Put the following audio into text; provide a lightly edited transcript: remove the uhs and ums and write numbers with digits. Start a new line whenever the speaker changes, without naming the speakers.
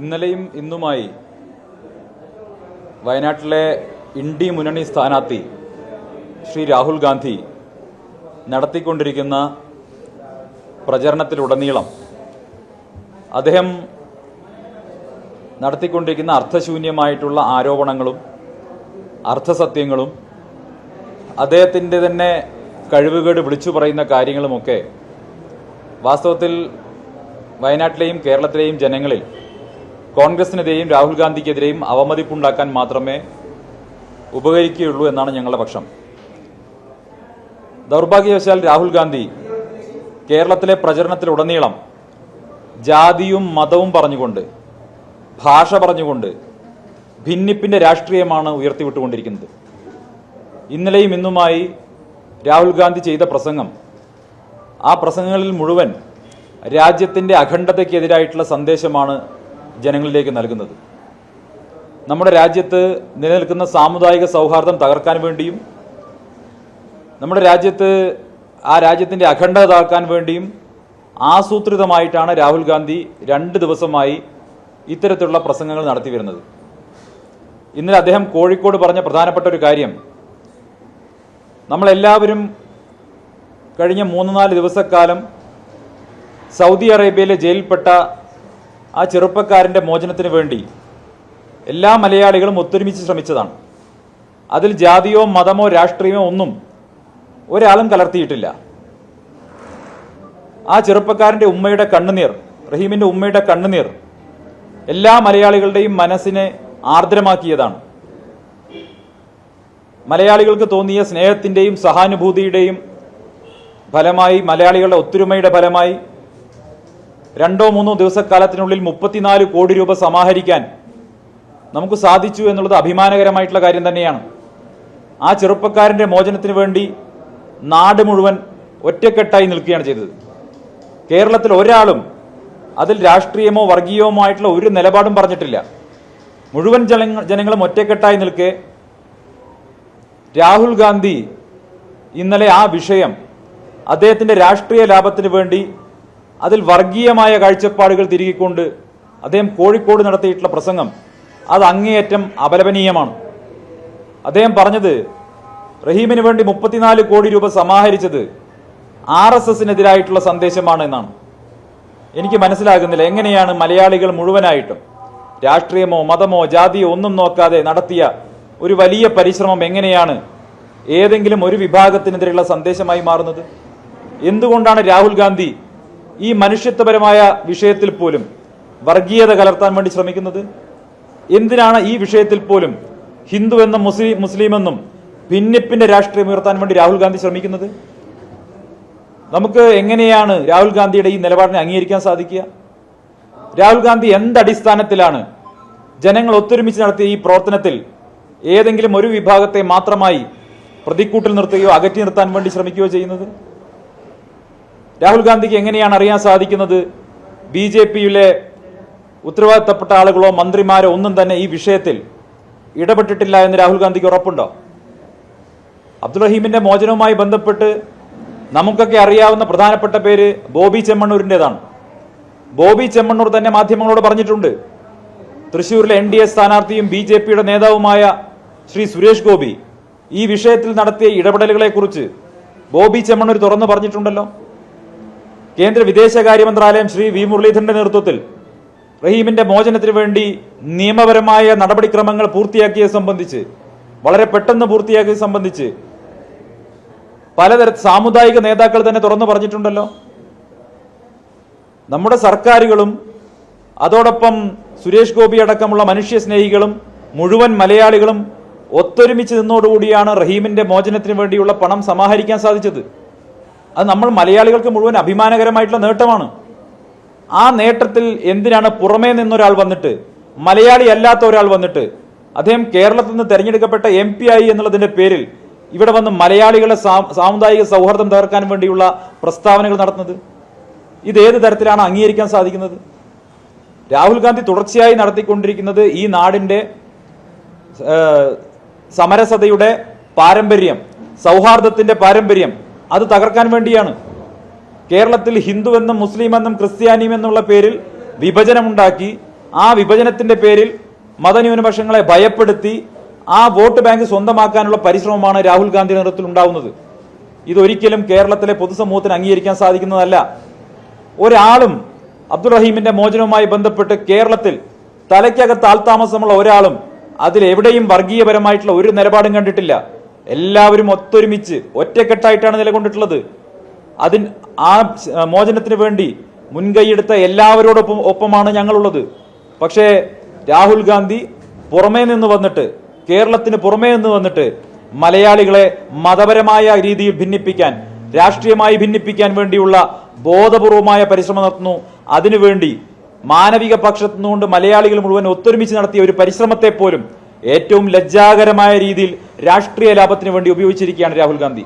ഇന്നലെയും ഇന്നുമായി വയനാട്ടിലെ ഇന്ത്യ മുന്നണി സ്ഥാനാർത്ഥി ശ്രീ രാഹുൽ ഗാന്ധി നടത്തിക്കൊണ്ടിരിക്കുന്ന പ്രചരണത്തിലുടനീളം അദ്ദേഹം നടത്തിക്കൊണ്ടിരിക്കുന്ന അർത്ഥശൂന്യമായിട്ടുള്ള ആരോപണങ്ങളും അർത്ഥസത്യങ്ങളും അദ്ദേഹത്തിൻ്റെ തന്നെ കഴിവുകേട് വിളിച്ചു പറയുന്ന കാര്യങ്ങളുമൊക്കെ വാസ്തവത്തിൽ വയനാട്ടിലെയും കേരളത്തിലെയും ജനങ്ങളിൽ കോൺഗ്രസിനെതിരെയും രാഹുൽ ഗാന്ധിക്കെതിരെയും അവമതിപ്പുണ്ടാക്കാൻ മാത്രമേ ഉപകരിക്കുകയുള്ളൂ എന്നാണ് ഞങ്ങളുടെ പക്ഷം. ദൗർഭാഗ്യവശാൽ രാഹുൽ ഗാന്ധി കേരളത്തിലെ പ്രചരണത്തിലുടനീളം ജാതിയും മതവും പറഞ്ഞുകൊണ്ട്, ഭാഷ പറഞ്ഞുകൊണ്ട് ഭിന്നിപ്പിന്റെ രാഷ്ട്രീയമാണ് ഉയർത്തിവിട്ടുകൊണ്ടിരിക്കുന്നത്. ഇന്നലെയും ഇന്നുമായി രാഹുൽ ഗാന്ധി ചെയ്ത പ്രസംഗം, ആ പ്രസംഗങ്ങളിൽ മുഴുവൻ രാജ്യത്തിന്റെ അഖണ്ഡതയ്ക്കെതിരായിട്ടുള്ള സന്ദേശമാണ് ജനങ്ങളിലേക്ക് നൽകുന്നത്. നമ്മുടെ രാജ്യത്ത് നിലനിൽക്കുന്ന സാമുദായിക സൗഹാർദ്ദം തകർക്കാൻ വേണ്ടിയും നമ്മുടെ രാജ്യത്ത് ആ രാജ്യത്തിന്റെ അഖണ്ഡത തകർക്കാൻ വേണ്ടിയും ആസൂത്രിതമായിട്ടാണ് രാഹുൽ ഗാന്ധി 2 ദിവസമായി ഇത്തരത്തിലുള്ള പ്രസംഗങ്ങൾ നടത്തി വരുന്നത്. ഇന്നലെ അദ്ദേഹം കോഴിക്കോട് പറഞ്ഞ പ്രധാനപ്പെട്ട ഒരു കാര്യം, നമ്മളെല്ലാവരും കഴിഞ്ഞ 3-4 ദിവസക്കാലം സൗദി അറേബ്യയിലെ ജയിലിൽപ്പെട്ട ആ ചെറുപ്പക്കാരൻ്റെ മോചനത്തിന് വേണ്ടി എല്ലാ മലയാളികളും ഒത്തൊരുമിച്ച് ശ്രമിച്ചതാണ്. അതിൽ ജാതിയോ മതമോ രാഷ്ട്രീയമോ ഒന്നും ഒരാളും കലർത്തിയിട്ടില്ല. ആ ചെറുപ്പക്കാരൻ്റെ ഉമ്മയുടെ കണ്ണുനീർ, റഹീമിൻ്റെ ഉമ്മയുടെ കണ്ണുനീർ എല്ലാ മലയാളികളുടെയും മനസ്സിനെ ആർദ്രമാക്കിയതാണ്. മലയാളികൾക്ക് തോന്നിയ സ്നേഹത്തിൻ്റെയും സഹാനുഭൂതിയുടെയും ഫലമായി, മലയാളികളുടെ ഒത്തൊരുമയുടെ ഫലമായി 2-3 ദിവസക്കാലത്തിനുള്ളിൽ 34 കോടി രൂപ സമാഹരിക്കാൻ നമുക്ക് സാധിച്ചു എന്നുള്ളത് അഭിമാനകരമായിട്ടുള്ള കാര്യം തന്നെയാണ്. ആ ചെറുപ്പക്കാരൻ്റെ മോചനത്തിന് വേണ്ടി നാട് മുഴുവൻ ഒറ്റക്കെട്ടായി നിൽക്കുകയാണ് ചെയ്തത്. കേരളത്തിൽ ഒരാളും അതിൽ രാഷ്ട്രീയമോ വർഗീയമോ ആയിട്ടുള്ള ഒരു നിലപാടും പറഞ്ഞിട്ടില്ല. മുഴുവൻ ജനങ്ങളും ഒറ്റക്കെട്ടായി നിൽക്കെ രാഹുൽ ഗാന്ധി ഇന്നലെ ആ വിഷയം അദ്ദേഹത്തിൻ്റെ രാഷ്ട്രീയ ലാഭത്തിന് വേണ്ടി അതിൽ വർഗീയമായ കാഴ്ചപ്പാടുകൾ തിരികിക്കൊണ്ട് അദ്ദേഹം കോഴിക്കോട് നടത്തിയിട്ടുള്ള പ്രസംഗം അത് അങ്ങേയറ്റം അപലപനീയമാണ്. അദ്ദേഹം പറഞ്ഞത് റഹീമിന് വേണ്ടി 34 കോടി രൂപ സമാഹരിച്ചത് RSSനെതിരായിട്ടുള്ള സന്ദേശമാണ് എന്നാണ്. എനിക്ക് മനസ്സിലാകുന്നില്ല, എങ്ങനെയാണ് മലയാളികൾ മുഴുവനായിട്ടും രാഷ്ട്രീയമോ മതമോ ജാതിയോ ഒന്നും നോക്കാതെ നടത്തിയ ഒരു വലിയ പരിശ്രമം എങ്ങനെയാണ് ഏതെങ്കിലും ഒരു വിഭാഗത്തിനെതിരെയുള്ള സന്ദേശമായി മാറുന്നത്? എന്തുകൊണ്ടാണ് രാഹുൽ ഗാന്ധി ഈ മനുഷ്യത്വപരമായ വിഷയത്തിൽ പോലും വർഗീയത കലർത്താൻ വേണ്ടി ശ്രമിക്കുന്നത്? എന്തിനാണ് ഈ വിഷയത്തിൽ പോലും ഹിന്ദു എന്നും മുസ്ലിം എന്നും ഭിന്നിപ്പിന്റെ രാഷ്ട്രീയം ഉയർത്താൻ വേണ്ടി രാഹുൽ ഗാന്ധി ശ്രമിക്കുന്നത്? നമുക്ക് എങ്ങനെയാണ് രാഹുൽ ഗാന്ധിയുടെ ഈ നിലപാടിനെ അംഗീകരിക്കാൻ സാധിക്കുക? രാഹുൽ ഗാന്ധി എന്തടിസ്ഥാനത്തിലാണ് ജനങ്ങൾ ഒത്തൊരുമിച്ച് നടത്തിയ ഈ പ്രവർത്തനത്തിൽ ഏതെങ്കിലും ഒരു വിഭാഗത്തെ മാത്രമായി പ്രതിക്കൂട്ടിൽ നിർത്തുകയോ അകറ്റി നിർത്താൻ വേണ്ടി ശ്രമിക്കുകയോ ചെയ്യുന്നത്? രാഹുൽ ഗാന്ധിക്ക് എങ്ങനെയാണ് അറിയാൻ സാധിക്കുന്നത് BJPയിലെ ഉത്തരവാദിത്തപ്പെട്ട ആളുകളോ മന്ത്രിമാരോ ഒന്നും തന്നെ ഈ വിഷയത്തിൽ ഇടപെട്ടിട്ടില്ല എന്ന് രാഹുൽ ഗാന്ധിക്ക് ഉറപ്പുണ്ടോ? അബ്ദുൾ റഹീമിന്റെ മോചനവുമായി ബന്ധപ്പെട്ട് നമുക്കൊക്കെ അറിയാവുന്ന പ്രധാനപ്പെട്ട പേര് ബോബി ചെമ്മണ്ണൂരിൻ്റെതാണ്. ബോബി ചെമ്മണ്ണൂർ തന്നെ മാധ്യമങ്ങളോട് പറഞ്ഞിട്ടുണ്ട്, തൃശ്ശൂരിലെ NDA സ്ഥാനാർത്ഥിയും BJPയുടെ നേതാവുമായ ശ്രീ സുരേഷ് ഗോപി ഈ വിഷയത്തിൽ നടത്തിയ ഇടപെടലുകളെ കുറിച്ച് ബോബി ചെമ്മണ്ണൂർ തുറന്നു പറഞ്ഞിട്ടുണ്ടല്ലോ. കേന്ദ്ര വിദേശകാര്യ മന്ത്രാലയം ശ്രീ V മുരളീധരന്റെ നേതൃത്വത്തിൽ റഹീമിന്റെ മോചനത്തിന് വേണ്ടി നിയമപരമായ നടപടിക്രമങ്ങൾ പൂർത്തിയാക്കിയത് സംബന്ധിച്ച്, വളരെ പെട്ടെന്ന് പൂർത്തിയാക്കിയത് സംബന്ധിച്ച് പലതരം സാമുദായിക നേതാക്കൾ തന്നെ തുറന്നു പറഞ്ഞിട്ടുണ്ടല്ലോ. നമ്മുടെ സർക്കാരുകളും അതോടൊപ്പം സുരേഷ് ഗോപി അടക്കമുള്ള മനുഷ്യ സ്നേഹികളും മുഴുവൻ മലയാളികളും ഒത്തൊരുമിച്ച് നിന്നോടുകൂടിയാണ് റഹീമിന്റെ മോചനത്തിന് വേണ്ടിയുള്ള പണം സമാഹരിക്കാൻ സാധിച്ചത്. അത് നമ്മൾ മലയാളികൾക്ക് മുഴുവൻ അഭിമാനകരമായിട്ടുള്ള നേട്ടമാണ്. ആ നേട്ടത്തിൽ എന്തിനാണ് പുറമേ നിന്നൊരാൾ വന്നിട്ട്, മലയാളി അല്ലാത്ത ഒരാൾ വന്നിട്ട്, അദ്ദേഹം കേരളത്തിൽ നിന്ന് തെരഞ്ഞെടുക്കപ്പെട്ട MP ആയി എന്നുള്ളതിന്റെ പേരിൽ ഇവിടെ വന്ന് മലയാളികളെ സാമുദായിക സൗഹാർദ്ദം തകർക്കാൻ വേണ്ടിയുള്ള പ്രസ്താവനകൾ നടത്തുന്നത്? ഇതേത് തരത്തിലാണ് അംഗീകരിക്കാൻ സാധിക്കുന്നത്? രാഹുൽ ഗാന്ധി തുടർച്ചയായി നടത്തിക്കൊണ്ടിരിക്കുന്നത് ഈ നാടിന്റെ സമരസതയുടെ പാരമ്പര്യം, സൗഹാർദ്ദത്തിന്റെ പാരമ്പര്യം അത് തകർക്കാൻ വേണ്ടിയാണ്. കേരളത്തിൽ ഹിന്ദുവെന്നും മുസ്ലിമെന്നും ക്രിസ്ത്യാനിയുമെന്നുള്ള പേരിൽ വിഭജനമുണ്ടാക്കി ആ വിഭജനത്തിന്റെ പേരിൽ മതന്യൂനപക്ഷങ്ങളെ ഭയപ്പെടുത്തി ആ വോട്ട് ബാങ്ക് സ്വന്തമാക്കാനുള്ള പരിശ്രമമാണ് രാഹുൽ ഗാന്ധി നേതൃത്വത്തിൽ ഉണ്ടാവുന്നത്. ഇതൊരിക്കലും കേരളത്തിലെ പൊതുസമൂഹത്തിന് അംഗീകരിക്കാൻ സാധിക്കുന്നതല്ല. ഒരാളും അബ്ദുൾ റഹീമിന്റെ മോചനവുമായി ബന്ധപ്പെട്ട് കേരളത്തിൽ തലയ്ക്കകത്ത് ആൾതാമസമുള്ള ഒരാളും അതിലെവിടെയും വർഗീയപരമായിട്ടുള്ള ഒരു നിലപാടും കണ്ടിട്ടില്ല. എല്ലാവരും ഒത്തൊരുമിച്ച് ഒറ്റക്കെട്ടായിട്ടാണ് നിലകൊണ്ടിട്ടുള്ളത്. ആ മോചനത്തിന് വേണ്ടി മുൻകൈയെടുത്ത എല്ലാവരോടൊപ്പം ഒപ്പമാണ് ഞങ്ങളുള്ളത്. പക്ഷേ രാഹുൽ ഗാന്ധി പുറമേ നിന്ന് വന്നിട്ട്, കേരളത്തിന് പുറമേ നിന്ന് വന്നിട്ട് മലയാളികളെ മതപരമായ രീതിയിൽ ഭിന്നിപ്പിക്കാൻ, രാഷ്ട്രീയമായി ഭിന്നിപ്പിക്കാൻ വേണ്ടിയുള്ള ബോധപൂർവമായ പരിശ്രമം നടത്തുന്നു. അതിനുവേണ്ടി മാനവിക പക്ഷത്തു നിന്നുകൊണ്ട് മലയാളികൾ മുഴുവൻ ഒത്തൊരുമിച്ച് നടത്തിയ ഒരു പരിശ്രമത്തെ പോലും ഏറ്റവും ലജ്ജാകരമായ രീതിയിൽ രാഷ്ട്രീയ ലാഭത്തിന് വേണ്ടി ഉപയോഗിച്ചിരിക്കുകയാണ് രാഹുൽ ഗാന്ധി.